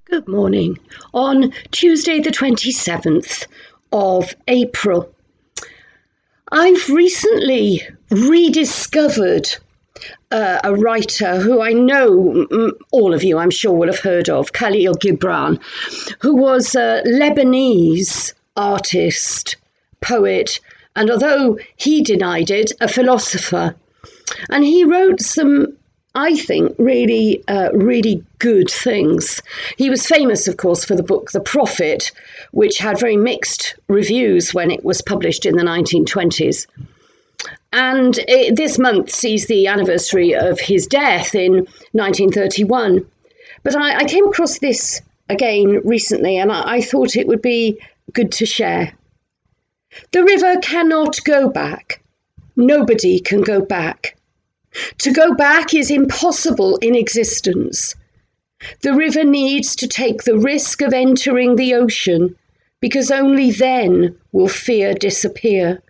Good morning. On Tuesday, the 27th of April, I've recently rediscovered a writer who I know all of you, I'm sure, will have heard of, Khalil Gibran, who was a Lebanese artist, poet, and although he denied it, a philosopher. And he wrote some, I think, really good things. He was famous, of course, for the book The Prophet, which had very mixed reviews when it was published in the 1920s. And this month sees the anniversary of his death in 1931. But I came across this again recently, and I thought it would be good to share. The river cannot go back. Nobody can go back. To go back is impossible in existence. The river needs to take the risk of entering the ocean, because only then will fear disappear.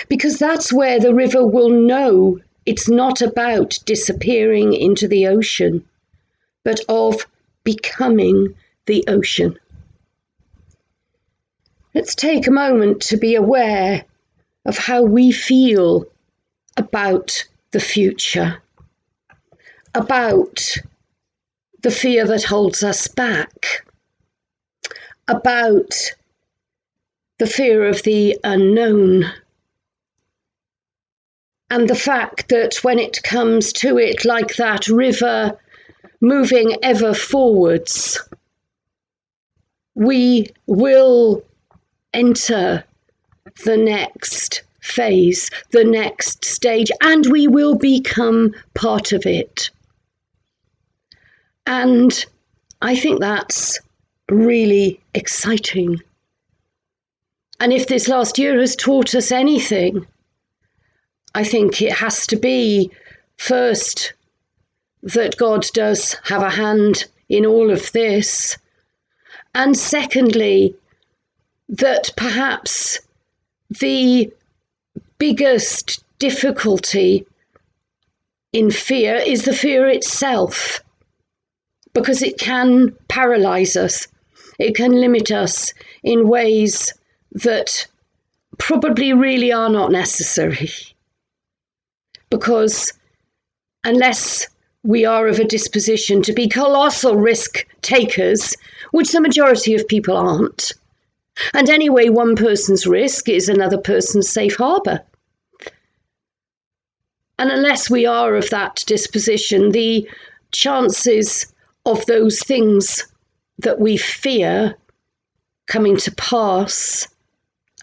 Because that's where the river will know it's not about disappearing into the ocean, but of becoming the ocean. Let's take a moment to be aware of how we feel about the future, about the fear that holds us back, about the fear of the unknown, and the fact that when it comes to it, like that river moving ever forwards, we will enter the next phase, the next stage, and we will become part of it. And I think that's really exciting. And if this last year has taught us anything, I think it has to be, first, that God does have a hand in all of this, and secondly, that perhaps the biggest difficulty in fear is the fear itself, because it can paralyze us. It can limit us in ways that probably really are not necessary. Because unless we are of a disposition to be colossal risk takers, which the majority of people aren't, and anyway, one person's risk is another person's safe harbour. And unless we are of that disposition, the chances of those things that we fear coming to pass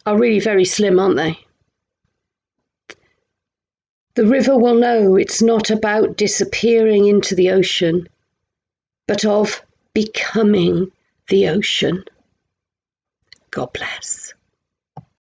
are really very slim, aren't they? The river will know it's not about disappearing into the ocean, but of becoming the ocean. God bless.